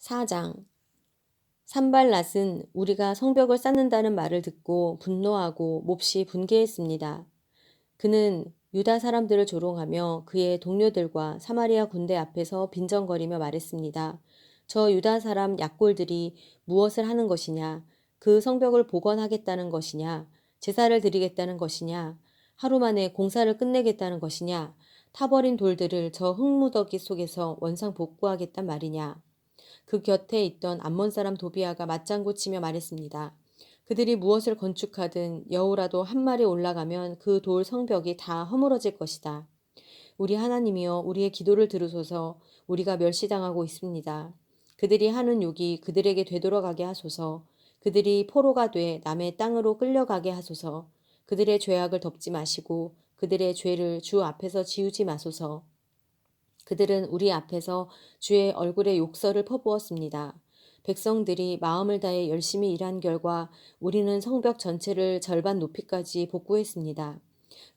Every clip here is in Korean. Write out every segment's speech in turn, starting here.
4장 산발랏은 우리가 성벽을 쌓는다는 말을 듣고 분노하고 몹시 분개했습니다. 그는 유다 사람들을 조롱하며 그의 동료들과 사마리아 군대 앞에서 빈정거리며 말했습니다. 저 유다 사람 약골들이 무엇을 하는 것이냐? 그 성벽을 복원하겠다는 것이냐? 제사를 드리겠다는 것이냐? 하루 만에 공사를 끝내겠다는 것이냐? 타버린 돌들을 저 흙무더기 속에서 원상 복구하겠단 말이냐? 그 곁에 있던 암몬 사람 도비아가 맞장구 치며 말했습니다. 그들이 무엇을 건축하든 여우라도 한 마리 올라가면 그 돌 성벽이 다 허물어질 것이다. 우리 하나님이여 우리의 기도를 들으소서. 우리가 멸시당하고 있습니다. 그들이 하는 욕이 그들에게 되돌아가게 하소서. 그들이 포로가 돼 남의 땅으로 끌려가게 하소서. 그들의 죄악을 덮지 마시고 그들의 죄를 주 앞에서 지우지 마소서. 그들은 우리 앞에서 주의 얼굴에 욕설을 퍼부었습니다. 백성들이 마음을 다해 열심히 일한 결과 우리는 성벽 전체를 절반 높이까지 복구했습니다.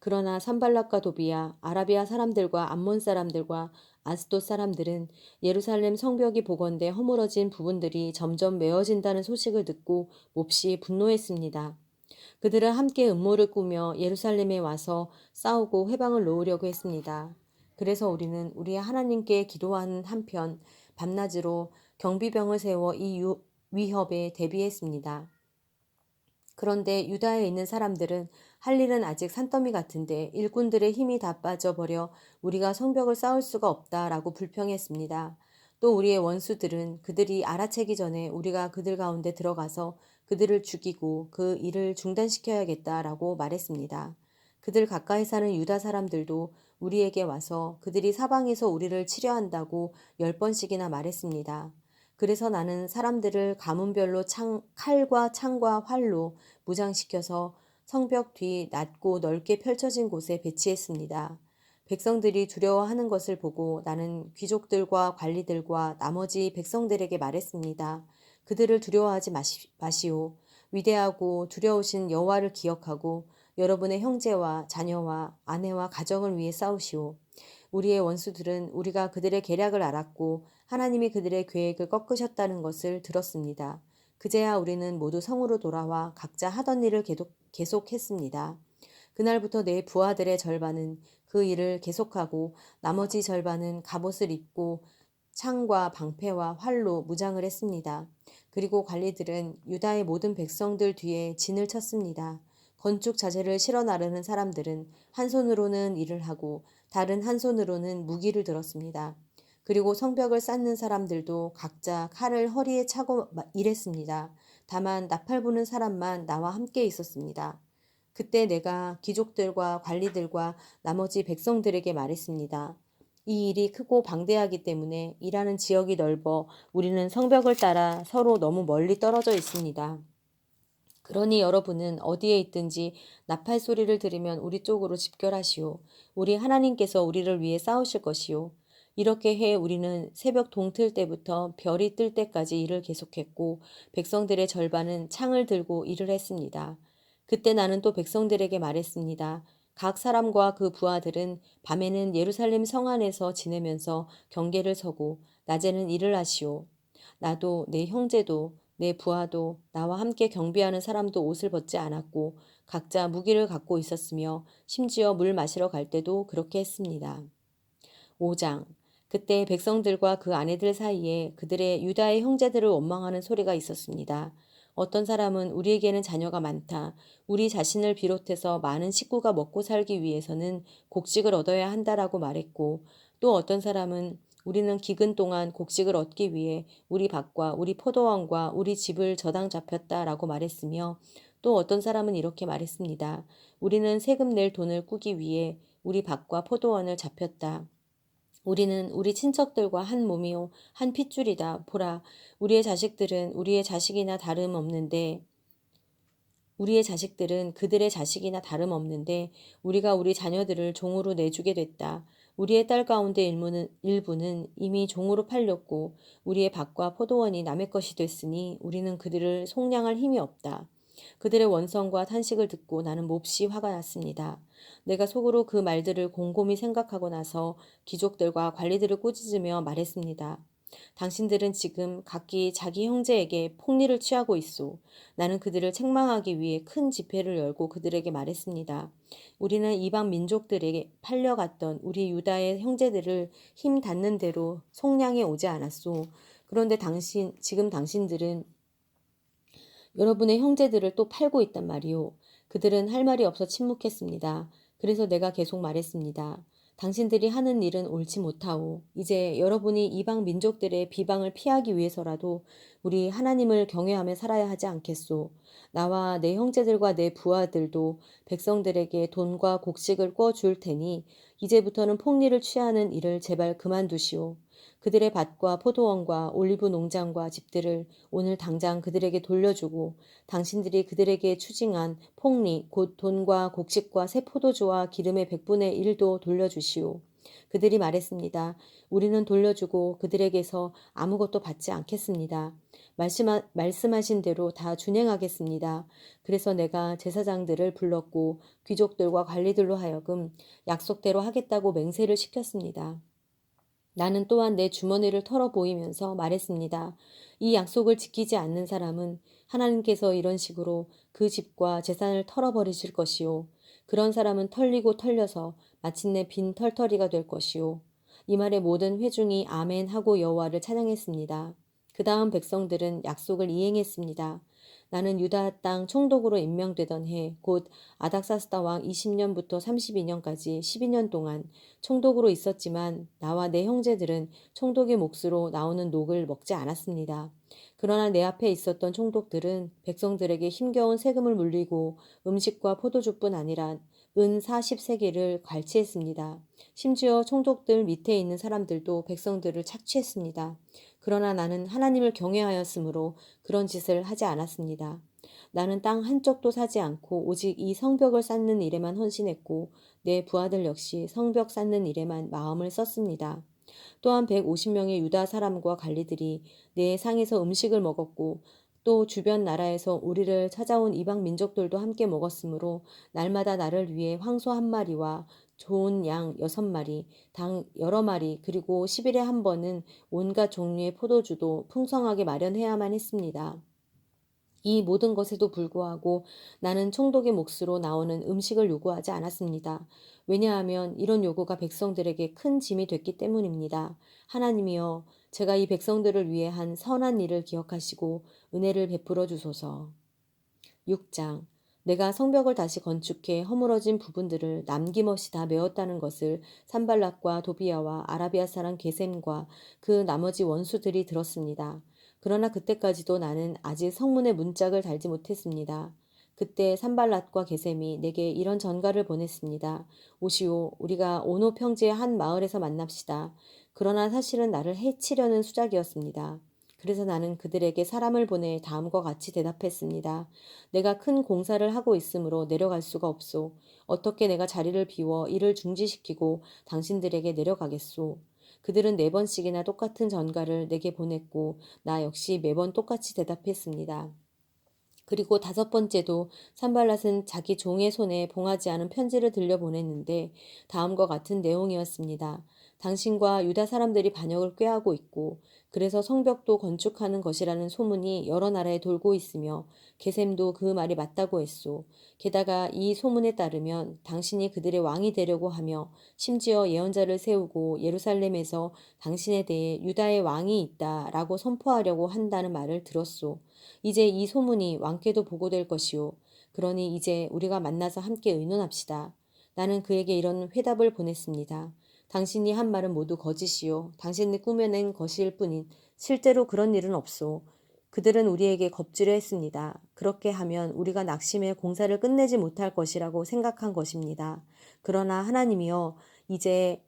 그러나 산발락과 도비야, 아라비아 사람들과 암몬 사람들과 아스돗 사람들은 예루살렘 성벽이 복원돼 허물어진 부분들이 점점 메어진다는 소식을 듣고 몹시 분노했습니다. 그들은 함께 음모를 꾸며 예루살렘에 와서 싸우고 회방을 놓으려고 했습니다. 그래서 우리는 우리의 하나님께 기도하는 한편 밤낮으로 경비병을 세워 이 위협에 대비했습니다. 그런데 유다에 있는 사람들은 할 일은 아직 산더미 같은데 일꾼들의 힘이 다 빠져버려 우리가 성벽을 쌓을 수가 없다라고 불평했습니다. 또 우리의 원수들은 그들이 알아채기 전에 우리가 그들 가운데 들어가서 그들을 죽이고 그 일을 중단시켜야겠다라고 말했습니다. 그들 가까이 사는 유다 사람들도 우리에게 와서 그들이 사방에서 우리를 치려한다고 10번씩이나 말했습니다. 그래서 나는 사람들을 가문별로 칼과 창과 활로 무장시켜서 성벽 뒤 낮고 넓게 펼쳐진 곳에 배치했습니다. 백성들이 두려워하는 것을 보고 나는 귀족들과 관리들과 나머지 백성들에게 말했습니다. 그들을 두려워하지 마시오. 위대하고 두려우신 여호와를 기억하고 여러분의 형제와 자녀와 아내와 가정을 위해 싸우시오. 우리의 원수들은 우리가 그들의 계략을 알았고 하나님이 그들의 계획을 꺾으셨다는 것을 들었습니다. 그제야 우리는 모두 성으로 돌아와 각자 하던 일을 계속했습니다. 그날부터 내 부하들의 절반은 그 일을 계속하고 나머지 절반은 갑옷을 입고 창과 방패와 활로 무장을 했습니다. 그리고 관리들은 유다의 모든 백성들 뒤에 진을 쳤습니다. 건축 자재를 실어 나르는 사람들은 한 손으로는 일을 하고 다른 한 손으로는 무기를 들었습니다. 그리고 성벽을 쌓는 사람들도 각자 칼을 허리에 차고 일했습니다. 다만 나팔 부는 사람만 나와 함께 있었습니다. 그때 내가 귀족들과 관리들과 나머지 백성들에게 말했습니다. 이 일이 크고 방대하기 때문에 일하는 지역이 넓어 우리는 성벽을 따라 서로 너무 멀리 떨어져 있습니다. 그러니 여러분은 어디에 있든지 나팔 소리를 들으면 우리 쪽으로 집결하시오. 우리 하나님께서 우리를 위해 싸우실 것이오. 이렇게 해 우리는 새벽 동틀 때부터 별이 뜰 때까지 일을 계속했고 백성들의 절반은 창을 들고 일을 했습니다. 그때 나는 또 백성들에게 말했습니다. 각 사람과 그 부하들은 밤에는 예루살렘 성 안에서 지내면서 경계를 서고 낮에는 일을 하시오. 나도 내 형제도 내 부하도 나와 함께 경비하는 사람도 옷을 벗지 않았고 각자 무기를 갖고 있었으며 심지어 물 마시러 갈 때도 그렇게 했습니다. 5장 그때 백성들과 그 아내들 사이에 그들의 유다의 형제들을 원망하는 소리가 있었습니다. 어떤 사람은 우리에게는 자녀가 많다. 우리 자신을 비롯해서 많은 식구가 먹고 살기 위해서는 곡식을 얻어야 한다라고 말했고 또 어떤 사람은 우리는 기근 동안 곡식을 얻기 위해 우리 밭과 우리 포도원과 우리 집을 저당 잡혔다라고 말했으며 또 어떤 사람은 이렇게 말했습니다. 우리는 세금 낼 돈을 꾸기 위해 우리 밭과 포도원을 잡혔다. 우리는 우리 친척들과 한 몸이요 한 핏줄이다. 보라, 우리의 자식들은 그들의 자식이나 다름없는데 우리가 우리 자녀들을 종으로 내주게 됐다. 우리의 딸 가운데 일부는 이미 종으로 팔렸고 우리의 밭과 포도원이 남의 것이 됐으니 우리는 그들을 속량할 힘이 없다. 그들의 원성과 탄식을 듣고 나는 몹시 화가 났습니다. 내가 속으로 그 말들을 곰곰이 생각하고 나서 귀족들과 관리들을 꾸짖으며 말했습니다. 당신들은 지금 각기 자기 형제에게 폭리를 취하고 있소. 나는 그들을 책망하기 위해 큰 집회를 열고 그들에게 말했습니다. 우리는 이방 민족들에게 팔려갔던 우리 유다의 형제들을 힘 닿는 대로 속량해 오지 않았소. 그런데 지금 당신들은 여러분의 형제들을 또 팔고 있단 말이오. 그들은 할 말이 없어 침묵했습니다. 그래서 내가 계속 말했습니다. 당신들이 하는 일은 옳지 못하오. 이제 여러분이 이방 민족들의 비방을 피하기 위해서라도 우리 하나님을 경외하며 살아야 하지 않겠소. 나와 내 형제들과 내 부하들도 백성들에게 돈과 곡식을 꿔줄 테니 이제부터는 폭리를 취하는 일을 제발 그만두시오. 그들의 밭과 포도원과 올리브 농장과 집들을 오늘 당장 그들에게 돌려주고 당신들이 그들에게 추징한 폭리 곧 돈과 곡식과 새 포도주와 기름의 100분의 1도 돌려주시오. 그들이 말했습니다. 우리는 돌려주고 그들에게서 아무것도 받지 않겠습니다. 말씀하신 대로 다 준행하겠습니다. 그래서 내가 제사장들을 불렀고 귀족들과 관리들로 하여금 약속대로 하겠다고 맹세를 시켰습니다. 나는 또한 내 주머니를 털어 보이면서 말했습니다. 이 약속을 지키지 않는 사람은 하나님께서 이런 식으로 그 집과 재산을 털어버리실 것이요. 그런 사람은 털리고 털려서 마침내 빈 털터리가 될 것이요. 이 말에 모든 회중이 아멘 하고 여호와를 찬양했습니다. 그 다음 백성들은 약속을 이행했습니다. 나는 유다 땅 총독으로 임명되던 해, 곧 아닥사스다 왕 20년부터 32년까지 12년 동안 총독으로 있었지만 나와 내 형제들은 총독의 몫으로 나오는 녹을 먹지 않았습니다. 그러나 내 앞에 있었던 총독들은 백성들에게 힘겨운 세금을 물리고 음식과 포도주뿐 아니라 은 40세계를 갈취했습니다. 심지어 총독들 밑에 있는 사람들도 백성들을 착취했습니다. 그러나 나는 하나님을 경외하였으므로 그런 짓을 하지 않았습니다. 나는 땅 한쪽도 사지 않고 오직 이 성벽을 쌓는 일에만 헌신했고 내 부하들 역시 성벽 쌓는 일에만 마음을 썼습니다. 또한 150명의 유다 사람과 관리들이 내 상에서 음식을 먹었고 또 주변 나라에서 우리를 찾아온 이방 민족들도 함께 먹었으므로 날마다 나를 위해 황소 한 마리와 좋은 양 6마리, 당 여러 마리, 그리고 10일에 한 번은 온갖 종류의 포도주도 풍성하게 마련해야만 했습니다. 이 모든 것에도 불구하고 나는 총독의 몫으로 나오는 음식을 요구하지 않았습니다. 왜냐하면 이런 요구가 백성들에게 큰 짐이 됐기 때문입니다. 하나님이여, 제가 이 백성들을 위해 한 선한 일을 기억하시고 은혜를 베풀어 주소서. 6장. 내가 성벽을 다시 건축해 허물어진 부분들을 남김없이 다 메웠다는 것을 산발락과 도비아와 아라비아 사람 게셈과 그 나머지 원수들이 들었습니다. 그러나 그때까지도 나는 아직 성문에 문짝을 달지 못했습니다. 그때 산발락과 게셈이 내게 이런 전가를 보냈습니다. 오시오, 우리가 오노 평지의 한 마을에서 만납시다. 그러나 사실은 나를 해치려는 수작이었습니다. 그래서 나는 그들에게 사람을 보내 다음과 같이 대답했습니다. 내가 큰 공사를 하고 있으므로 내려갈 수가 없소. 어떻게 내가 자리를 비워 이를 중지시키고 당신들에게 내려가겠소. 그들은 4번씩이나 똑같은 전가를 내게 보냈고 나 역시 매번 똑같이 대답했습니다. 그리고 5번째도 산발랏은 자기 종의 손에 봉하지 않은 편지를 들려보냈는데 다음과 같은 내용이었습니다. 당신과 유다 사람들이 반역을 꾀하고 있고 그래서 성벽도 건축하는 것이라는 소문이 여러 나라에 돌고 있으며 게셈도 그 말이 맞다고 했소. 게다가 이 소문에 따르면 당신이 그들의 왕이 되려고 하며 심지어 예언자를 세우고 예루살렘에서 당신에 대해 유다의 왕이 있다라고 선포하려고 한다는 말을 들었소. 이제 이 소문이 왕께도 보고될 것이요. 그러니 이제 우리가 만나서 함께 의논합시다. 나는 그에게 이런 회답을 보냈습니다. 당신이 한 말은 모두 거짓이요. 당신이 꾸며낸 것일 뿐인 실제로 그런 일은 없소. 그들은 우리에게 겁주려 했습니다. 그렇게 하면 우리가 낙심해 공사를 끝내지 못할 것이라고 생각한 것입니다. 그러나 하나님이여, 이제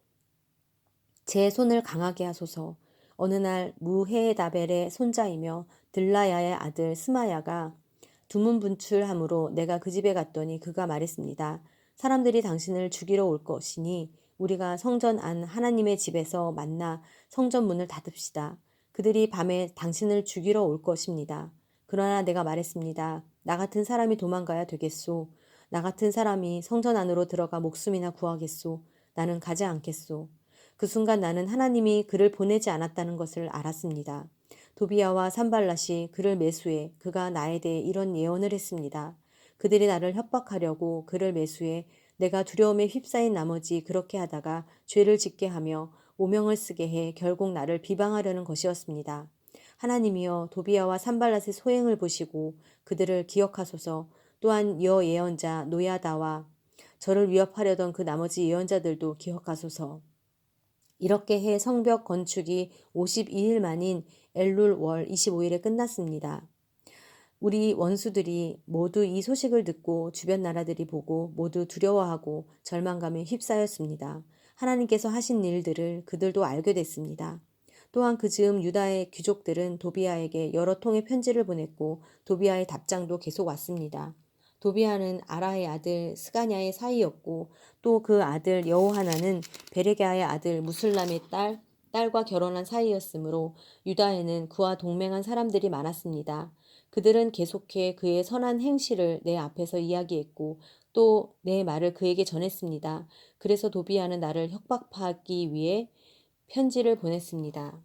제 손을 강하게 하소서. 어느 날 무헤다벨의 손자이며 들라야의 아들 스마야가 두문분출함으로 내가 그 집에 갔더니 그가 말했습니다. 사람들이 당신을 죽이러 올 것이니 우리가 성전 안 하나님의 집에서 만나 성전 문을 닫읍시다. 그들이 밤에 당신을 죽이러 올 것입니다. 그러나 내가 말했습니다. 나 같은 사람이 도망가야 되겠소. 나 같은 사람이 성전 안으로 들어가 목숨이나 구하겠소. 나는 가지 않겠소. 그 순간 나는 하나님이 그를 보내지 않았다는 것을 알았습니다. 도비야와 산발랏이 그를 매수해 그가 나에 대해 이런 예언을 했습니다. 그들이 나를 협박하려고 그를 매수해 내가 두려움에 휩싸인 나머지 그렇게 하다가 죄를 짓게 하며 오명을 쓰게 해 결국 나를 비방하려는 것이었습니다. 하나님이여 도비야와 산발랏의 소행을 보시고 그들을 기억하소서. 또한 여 예언자 노야다와 저를 위협하려던 그 나머지 예언자들도 기억하소서. 이렇게 해 성벽 건축이 52일 만인 엘룰 월 25일에 끝났습니다. 우리 원수들이 모두 이 소식을 듣고 주변 나라들이 보고 모두 두려워하고 절망감에 휩싸였습니다. 하나님께서 하신 일들을 그들도 알게 됐습니다. 또한 그 즈음 유다의 귀족들은 도비아에게 여러 통의 편지를 보냈고 도비아의 답장도 계속 왔습니다. 도비아는 아라의 아들 스가냐의 사이였고 또 그 아들 여호하나는 베레게아의 아들 무슬람의 딸과 결혼한 사이였으므로 유다에는 그와 동맹한 사람들이 많았습니다. 그들은 계속해 그의 선한 행실을 내 앞에서 이야기했고 또 내 말을 그에게 전했습니다. 그래서 도비아는 나를 협박하기 위해 편지를 보냈습니다.